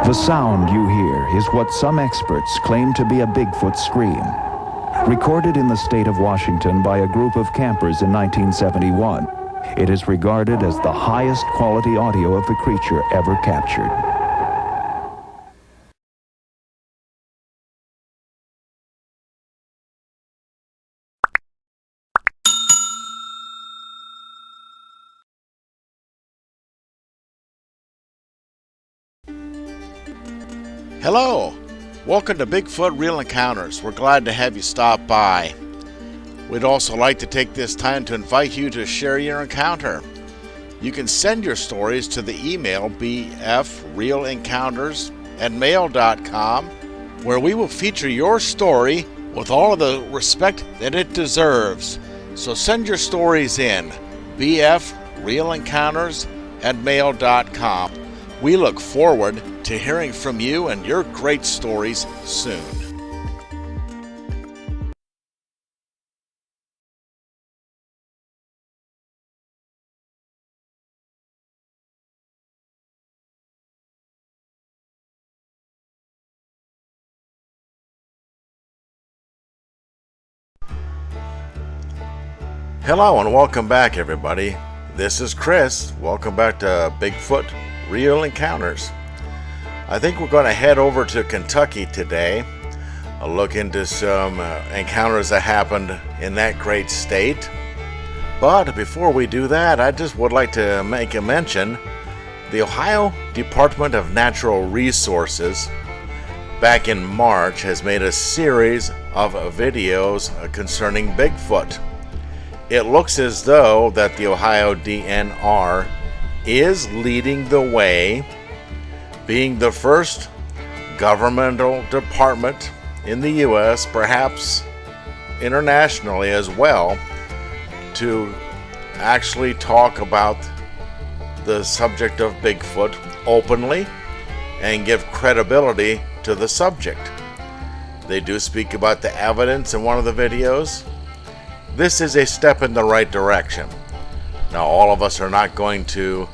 The sound you hear is what some experts claim to be a Bigfoot scream. Recorded in the state of Washington by a group of campers in 1971, it is regarded as the highest quality audio of the creature ever captured. Hello! Welcome to Bigfoot Real Encounters. We're glad to have you stop by. We'd also like to take this time to invite you to share your encounter. You can send your stories to the email bfrealencounters@mail.com, where we will feature your story with all of the respect that it deserves. So send your stories in, bfrealencounters@mail.com. We look forward to hearing from you and your great stories soon. Hello and welcome back, everybody. This is Chris. Welcome back to Bigfoot Real Encounters. I think we're going to head over to Kentucky today. I'll look into some encounters that happened in that great state. But before we do that, I just would like to make a mention. The Ohio Department of Natural Resources back in March has made a series of videos concerning Bigfoot. It looks as though that the Ohio DNR is leading the way, being the first governmental department in the U.S., perhaps internationally as well, to actually talk about the subject of Bigfoot openly and give credibility to the subject. They do speak about the evidence in one of the videos. This is a step in the right direction. Now, all of us are not going to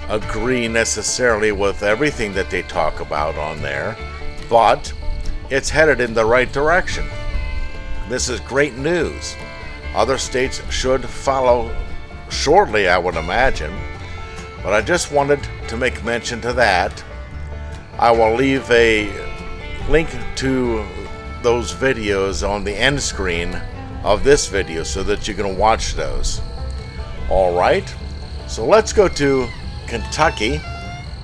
agree necessarily with everything that they talk about on there, but it's headed in the right direction. This is great news. Other states should follow shortly, I would imagine, but I just wanted to make mention to that. I will leave a link to those videos on the end screen of this video so that you can watch those. All right, so let's go to Kentucky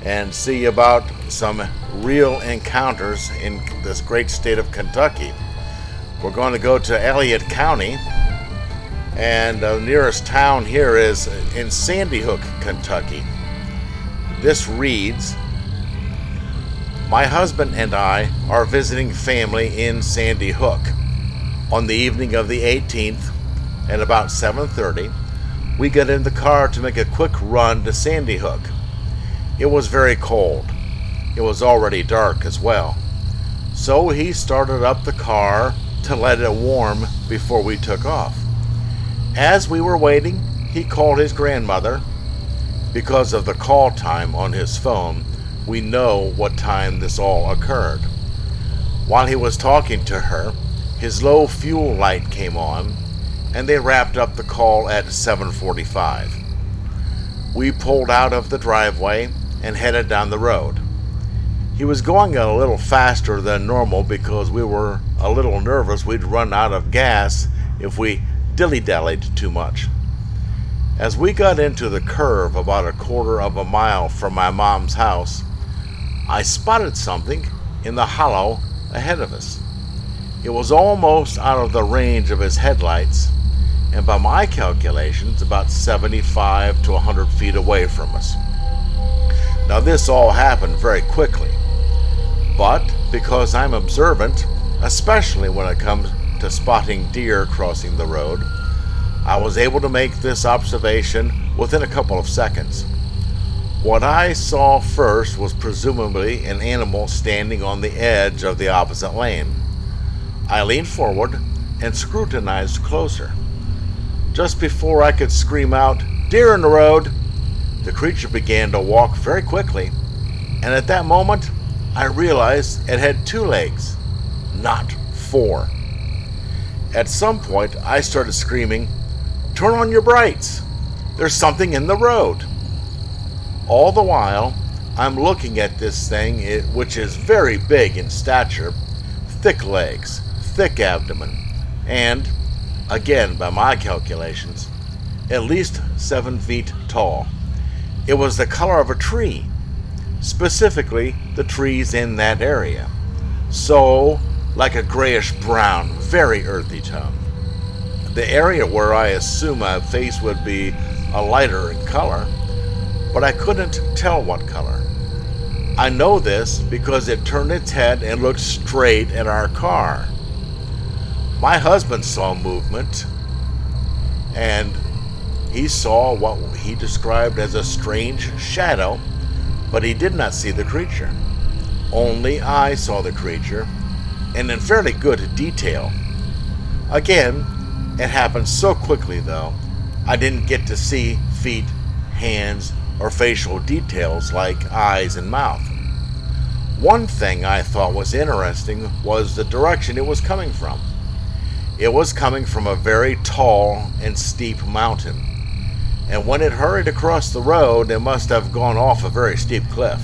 and see about some real encounters in this great state of Kentucky. We're going to go to Elliott County, and the nearest town here is in Sandy Hook, Kentucky. This reads, "My husband and I are visiting family in Sandy Hook. On the evening of the 18th at about 7:30, we got in the car to make a quick run to Sandy Hook. It was very cold. It was already dark as well. So he started up the car to let it warm before we took off. As we were waiting, he called his grandmother. Because of the call time on his phone, we know what time this all occurred. While he was talking to her, his low fuel light came on, and they wrapped up the call at 7:45. We pulled out of the driveway and headed down the road. He was going a little faster than normal because we were a little nervous we'd run out of gas if we dilly-dallied too much. As we got into the curve about a quarter of a mile from my mom's house, I spotted something in the hollow ahead of us. It was almost out of the range of his headlights, and by my calculations, about 75 to 100 feet away from us. Now, this all happened very quickly, but because I'm observant, especially when it comes to spotting deer crossing the road, I was able to make this observation within a couple of seconds. What I saw first was presumably an animal standing on the edge of the opposite lane. I leaned forward and scrutinized closer. Just before I could scream out, "Deer in the road!" the creature began to walk very quickly, and at that moment, I realized it had 2 legs, not 4. At some point, I started screaming, "Turn on your brights! There's something in the road!" All the while, I'm looking at this thing, which is very big in stature, thick legs, thick abdomen, and, again by my calculations, at least 7 feet tall. It was the color of a tree, specifically the trees in that area. So, like a grayish brown, very earthy tone. The area where I assume my face would be a lighter in color, but I couldn't tell what color. I know this because it turned its head and looked straight at our car. My husband saw movement, and he saw what he described as a strange shadow, but he did not see the creature. Only I saw the creature, and in fairly good detail. Again, it happened so quickly though, I didn't get to see feet, hands, or facial details like eyes and mouth. One thing I thought was interesting was the direction it was coming from. It was coming from a very tall and steep mountain, and when it hurried across the road, it must have gone off a very steep cliff,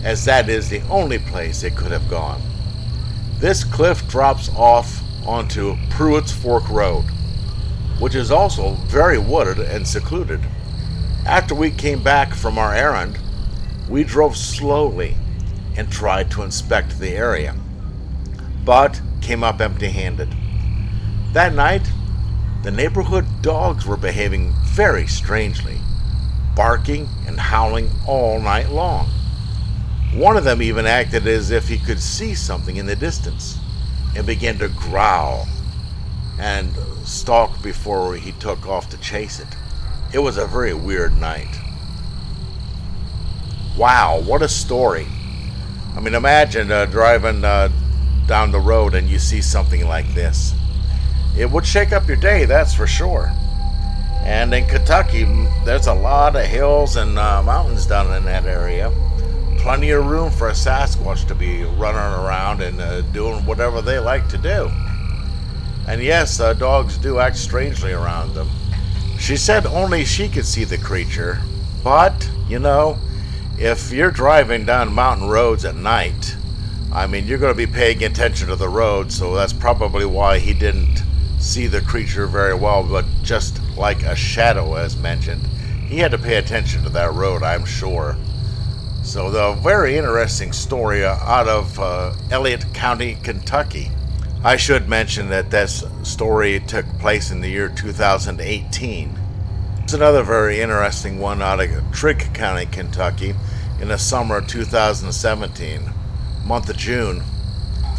as that is the only place it could have gone. This cliff drops off onto Pruitt's Fork Road, which is also very wooded and secluded. After we came back from our errand, we drove slowly and tried to inspect the area, but came up empty-handed. That night, the neighborhood dogs were behaving very strangely, barking and howling all night long. One of them even acted as if he could see something in the distance and began to growl and stalk before he took off to chase it. It was a very weird night. Wow, what a story. I mean, imagine driving down the road and you see something like this. It would shake up your day, that's for sure. And in Kentucky, there's a lot of hills and mountains down in that area. Plenty of room for a Sasquatch to be running around and doing whatever they like to do. And yes, dogs do act strangely around them. She said only she could see the creature, but, you know, if you're driving down mountain roads at night, I mean, you're going to be paying attention to the road, so that's probably why he didn't see the creature very well, but just like a shadow, as mentioned, he had to pay attention to that road, I'm sure. So the very interesting story out of Elliott County, Kentucky. I should mention that this story took place in the year 2018. There's another very interesting one out of Trigg County, Kentucky in the summer of 2017, month of June.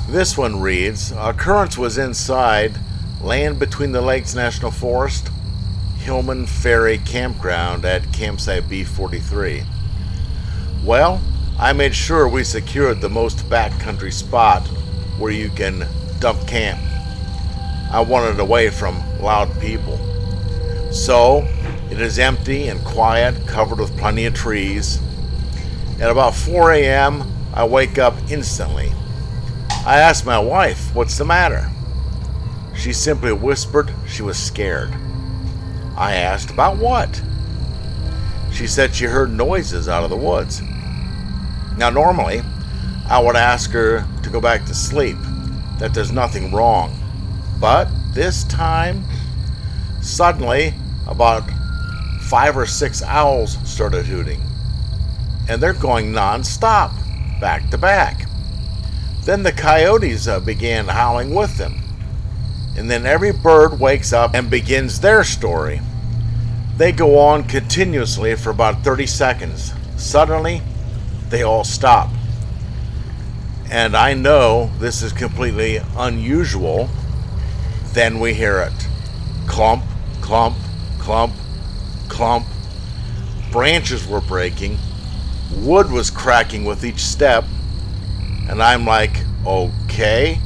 This one reads, occurrence was inside Land Between the Lakes National Forest, Hillman Ferry Campground at campsite B43. Well, I made sure we secured the most backcountry spot where you can dump camp. I wanted away from loud people. So, it is empty and quiet, covered with plenty of trees. At about 4 a.m., I wake up instantly. I asked my wife, "What's the matter?" She simply whispered she was scared. I asked, "About what?" She said she heard noises out of the woods. Now normally, I would ask her to go back to sleep, that there's nothing wrong. But this time, suddenly, about 5 or 6 owls started hooting. And they're going non-stop, back to back. Then the coyotes began howling with them. And then every bird wakes up and begins their story. They go on continuously for about 30 seconds. Suddenly, they all stop. And I know this is completely unusual. Then we hear it. Clump, clump, clump, clump. Branches were breaking. Wood was cracking with each step. And I'm like, okay,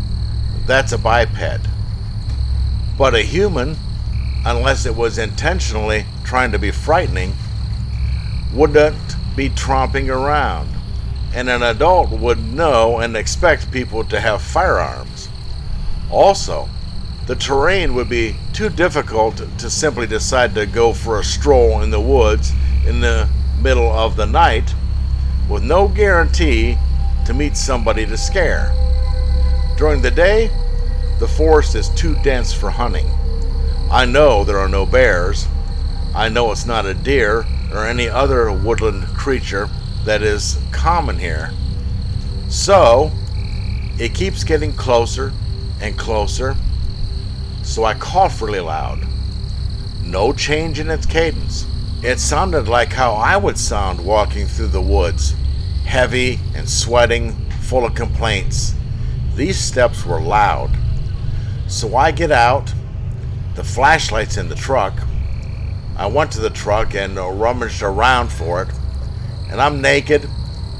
that's a biped. But a human, unless it was intentionally trying to be frightening, wouldn't be tromping around. and an adult would know and expect people to have firearms. Also, the terrain would be too difficult to simply decide to go for a stroll in the woods in the middle of the night with no guarantee to meet somebody to scare. During the day, the forest is too dense for hunting. I know there are no bears. I know it's not a deer or any other woodland creature that is common here. So, it keeps getting closer and closer, so I cough really loud. No change in its cadence. It sounded like how I would sound walking through the woods, heavy and sweating, full of complaints. These steps were loud. So I get out, the flashlight's in the truck. I went to the truck and rummaged around for it, and I'm naked,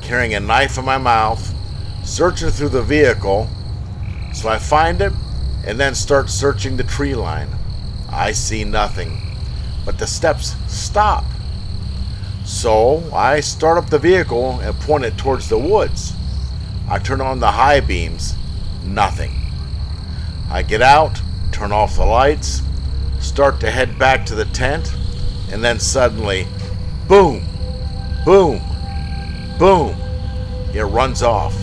carrying a knife in my mouth, searching through the vehicle. So I find it and then start searching the tree line. I see nothing, but the steps stop. So I start up the vehicle and point it towards the woods. I turn on the high beams, nothing. I get out, turn off the lights, start to head back to the tent, and then suddenly, boom, boom, boom, it runs off.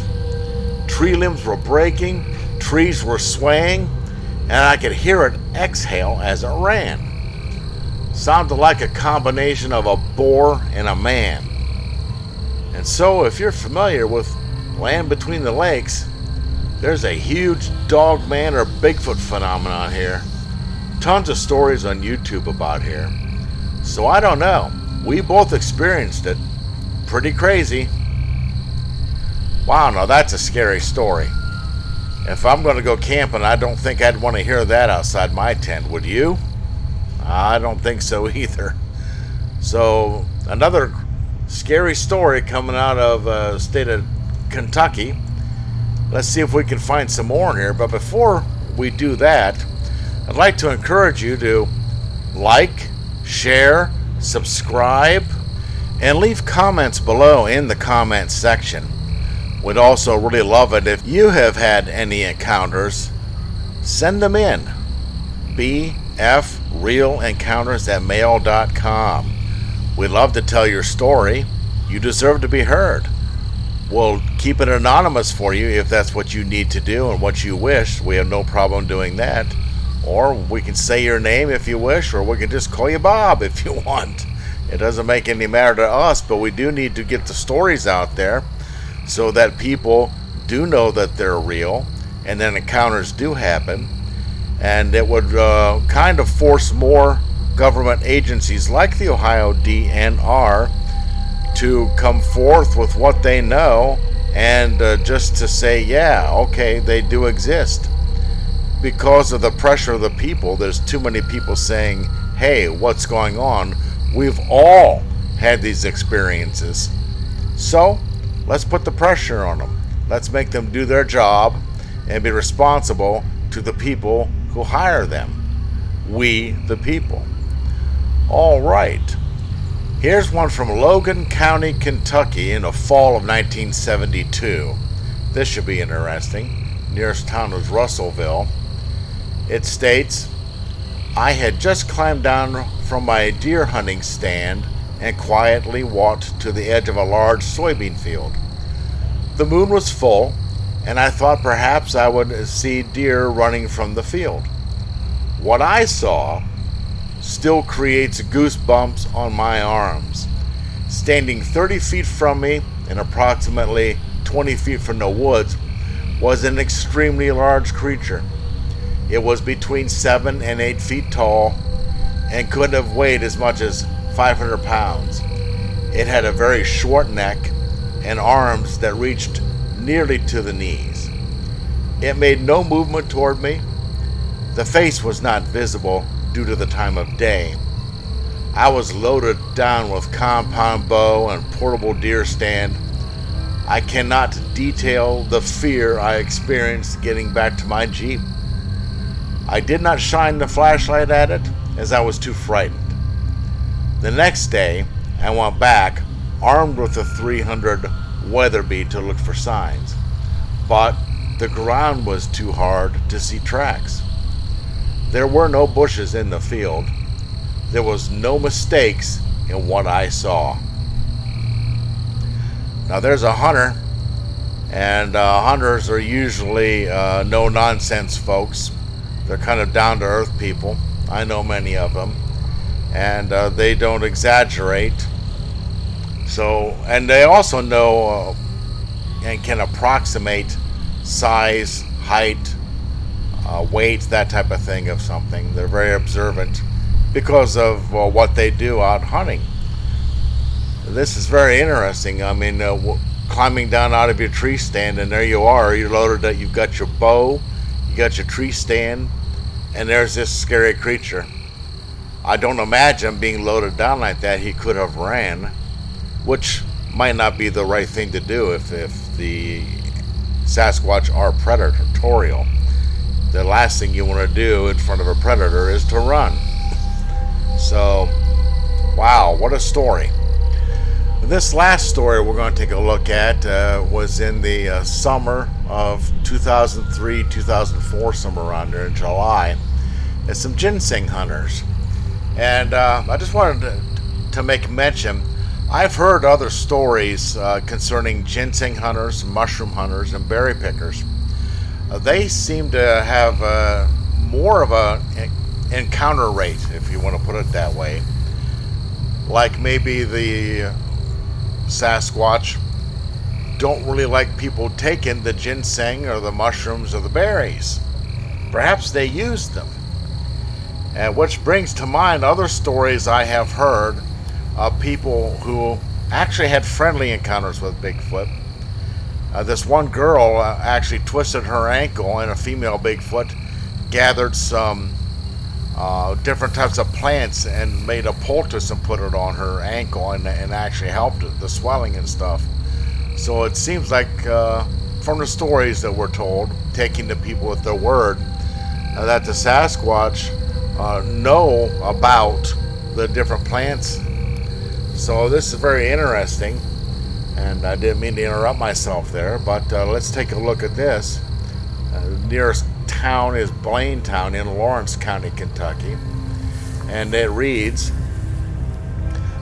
Tree limbs were breaking, trees were swaying, and I could hear it exhale as it ran. Sounded like a combination of a boar and a man. And so, if you're familiar with Land Between the Lakes, there's a huge dog man or Bigfoot phenomenon here. Tons of stories on YouTube about here. So I don't know. We both experienced it. Pretty crazy. Wow, now that's a scary story. If I'm going to go camping, I don't think I'd want to hear that outside my tent. Would you? I don't think so either. So, another scary story coming out of the state of Kentucky. Let's see if we can find some more in here. But before we do that, I'd like to encourage you to like, share, subscribe, and leave comments below in the comments section. We'd also really love it if you have had any encounters. Send them in. bfrealencounters@mail.com. We'd love to tell your story. You deserve to be heard. We'll keep it anonymous for you if that's what you need to do and what you wish. We have no problem doing that. Or we can say your name if you wish, or we can just call you Bob if you want. It doesn't make any matter to us, but we do need to get the stories out there so that people do know that they're real and then encounters do happen. And it would kind of force more government agencies like the Ohio DNR to come forth with what they know and just to say, yeah, okay, they do exist. Because of the pressure of the people, there's too many people saying, hey, what's going on? We've all had these experiences. So, let's put the pressure on them. Let's make them do their job and be responsible to the people who hire them. We, the people. All right. Here's one from Logan County, Kentucky in the fall of 1972. This should be interesting. Nearest town was Russellville. It states, I had just climbed down from my deer hunting stand and quietly walked to the edge of a large soybean field. The moon was full, and I thought perhaps I would see deer running from the field. What I saw still creates goosebumps on my arms. Standing 30 feet from me and approximately 20 feet from the woods was an extremely large creature. It was between 7 and 8 feet tall and could have weighed as much as 500 pounds. It had a very short neck and arms that reached nearly to the knees. It made no movement toward me. The face was not visible due to the time of day. I was loaded down with compound bow and portable deer stand. I cannot detail the fear I experienced getting back to my Jeep. I did not shine the flashlight at it as I was too frightened. The next day, I went back armed with a 300 Weatherby to look for signs, but the ground was too hard to see tracks. There were no bushes in the field. There was no mistakes in what I saw. Now there's a hunter, and hunters are usually no-nonsense folks. They're kind of down-to-earth people. I know many of them, and they don't exaggerate. So, and they also know and can approximate size, height, weight, that type of thing of something. They're very observant because of what they do out hunting. This is very interesting. I mean, climbing down out of your tree stand, and there you are. You're loaded up. You've got your bow, you got your tree stand, and there's this scary creature. I don't imagine being loaded down like that he could have ran, which might not be the right thing to do if the Sasquatch are predatorial. The last thing you want to do in front of a predator is to run. So, wow, what a story. This last story we're going to take a look at was in the summer of 2003, 2004, somewhere around there in July. It's some ginseng hunters. And I just wanted to make mention, I've heard other stories concerning ginseng hunters, mushroom hunters, and berry pickers. They seem to have more of an encounter rate, if you want to put it that way. Like maybe the Sasquatch don't really like people taking the ginseng or the mushrooms or the berries. Perhaps they use them. And which brings to mind other stories I have heard of people who actually had friendly encounters with Bigfoot. This one girl actually twisted her ankle, and a female Bigfoot gathered some different types of plants and made a poultice and put it on her ankle, and actually helped the swelling and stuff. So it seems like from the stories that we're told, taking the people at their word, that the Sasquatch know about the different plants. So this is very interesting, and I didn't mean to interrupt myself there, but let's take a look at this. The nearest town is Blaintown in Lawrence County, Kentucky, and it reads,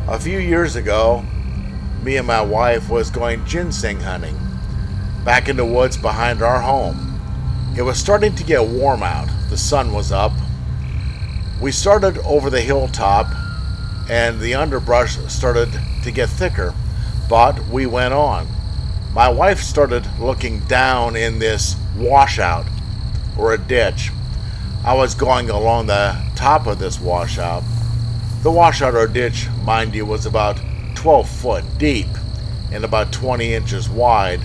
a few years ago, me and my wife was going ginseng hunting back in the woods behind our home. It was starting to get warm out. The sun was up. We started over the hilltop, and the underbrush started to get thicker, but we went on. My wife started looking down in this washout or a ditch. I was going along the top of this washout. The washout or ditch, mind you, was about 12 foot deep and about 20 inches wide,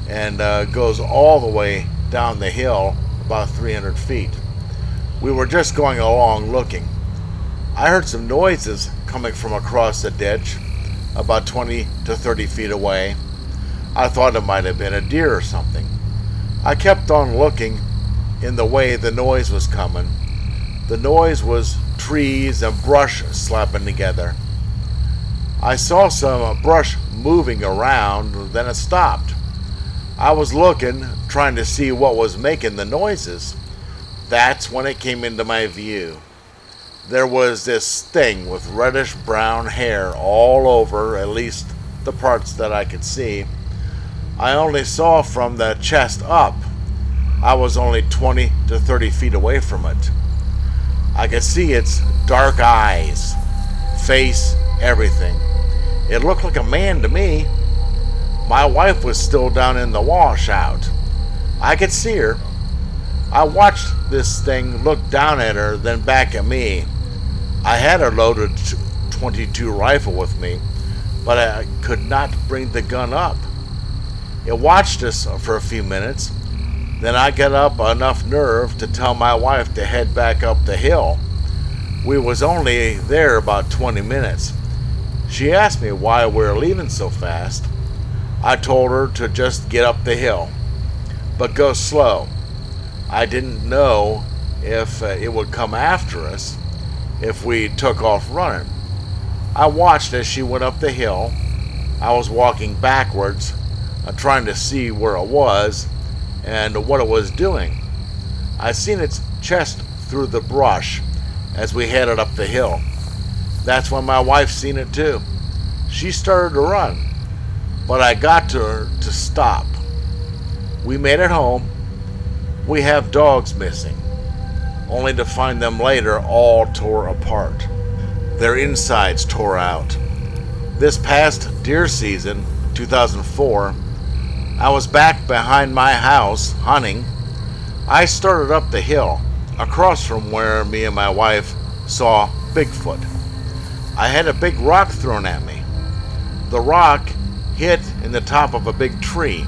and goes all the way down the hill about 300 feet. We were just going along looking. I heard some noises coming from across the ditch about 20 to 30 feet away. I thought it might have been a deer or something. I kept on looking in the way the noise was coming. The noise was trees and brush slapping together. I saw some brush moving around, then it stopped. I was looking, trying to see what was making the noises. That's when it came into my view. There was this thing with reddish brown hair all over, at least the parts that I could see. I only saw from the chest up. I was only 20 to 30 feet away from it. I could see its dark eyes, face, everything. It looked like a man to me. My wife was still down in the washout. I could see her. I watched this thing look down at her, then back at me. I had a loaded .22 rifle with me, but I could not bring the gun up. It watched us for a few minutes. Then I got up enough nerve to tell my wife to head back up the hill. We was only there about 20 minutes. She asked me why we were leaving so fast. I told her to just get up the hill, but go slow. I didn't know if it would come after us if we took off running. I watched as she went up the hill. I was walking backwards, trying to see where it was and what it was doing. I seen its chest through the brush as we headed up the hill. That's when my wife seen it too. She started to run, but I got to her to stop. We made it home. We have dogs missing, only to find them later all tore apart. Their insides tore out. This past deer season, 2004, I was back behind my house hunting. I started up the hill, across from where me and my wife saw Bigfoot. I had a big rock thrown at me. The rock hit in the top of a big tree.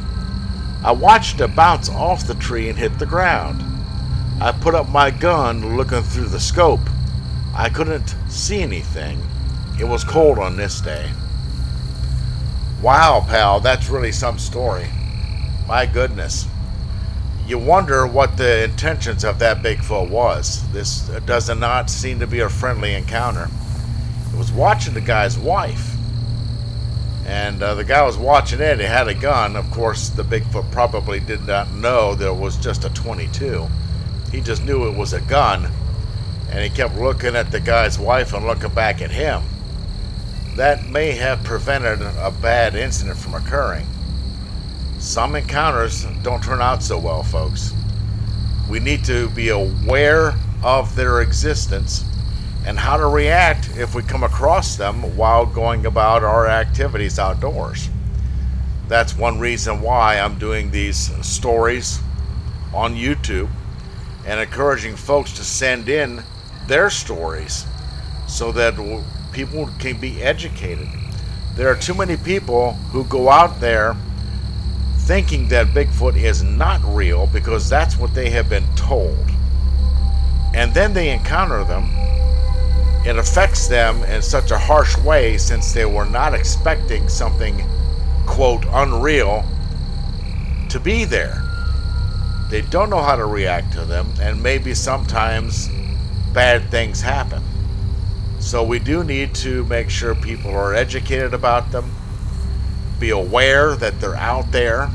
I watched it bounce off the tree and hit the ground. I put up my gun looking through the scope. I couldn't see anything. It was cold on this day. Wow, pal, that's really some story. My goodness. You wonder what the intentions of that Bigfoot was. This does not seem to be a friendly encounter. It was watching the guy's wife. And the guy was watching it. He had a gun. Of course, the Bigfoot probably did not know that it was just a .22. He just knew it was a gun. And he kept looking at the guy's wife and looking back at him. That may have prevented a bad incident from occurring. Some encounters don't turn out so well, folks. We need to be aware of their existence and how to react if we come across them while going about our activities outdoors. That's one reason why I'm doing these stories on YouTube and encouraging folks to send in their stories so that people can be educated. There are too many people who go out there thinking that Bigfoot is not real because that's what they have been told. And then they encounter them. It affects them in such a harsh way since they were not expecting something, quote, unreal to be there. They don't know how to react to them, and maybe sometimes bad things happen. So we do need to make sure people are educated about them, be aware that they're out there,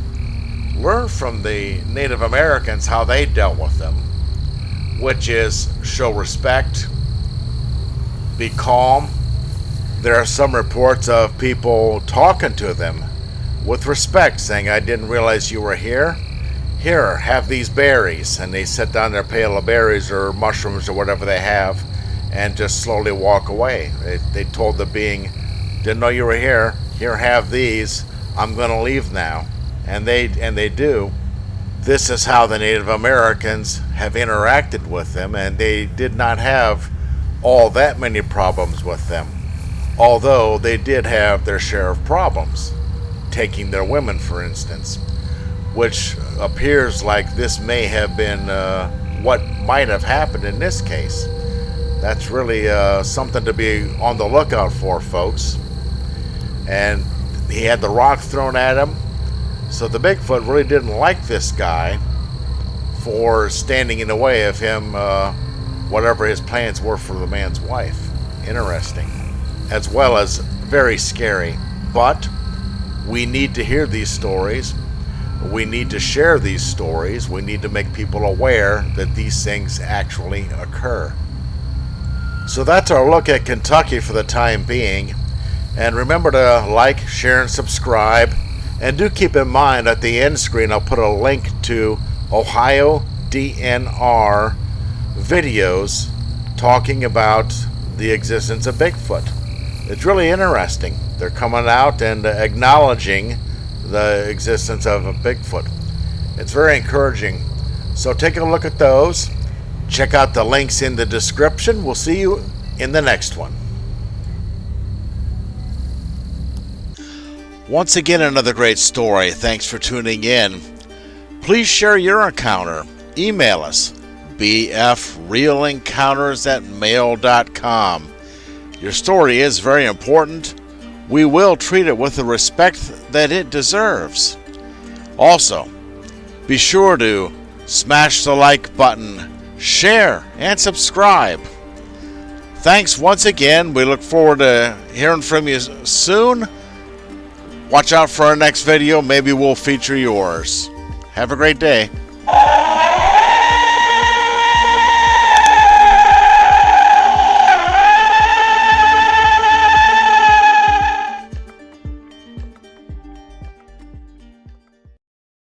learn from the Native Americans how they dealt with them, which is show respect, be calm. There are some reports of people talking to them with respect, saying, "I didn't realize you were here. Here, have these berries." And they set down their pail of berries or mushrooms or whatever they have and just slowly walk away. They told the being, "Didn't know you were here. Here, have these. I'm going to leave now." And they do. This is how the Native Americans have interacted with them, and they did not have all that many problems with them. Although they did have their share of problems, taking their women, for instance, which appears like this may have been what might have happened in this case. That's really something to be on the lookout for, folks. And he had the rock thrown at him, so the Bigfoot really didn't like this guy for standing in the way of him, whatever his plans were for the man's wife. Interesting, as well as very scary. But we need to hear these stories. We need to share these stories. We need to make people aware that these things actually occur. So that's our look at Kentucky for the time being. And remember to like, share, and subscribe. And do keep in mind at the end screen I'll put a link to Ohio DNR videos talking about the existence of Bigfoot. It's really interesting. They're coming out and acknowledging the existence of a Bigfoot. It's very encouraging. So take a look at those. Check out the links in the description. We'll see you in the next one. Once again, another great story. Thanks for tuning in. Please share your encounter. Email us, bfrealencounters@mail.com. Your story is very important. We will treat it with the respect that it deserves. Also, be sure to smash the like button, share, and subscribe. Thanks once again. We look forward to hearing from you soon. Watch out for our next video. Maybe we'll feature yours. Have a great day.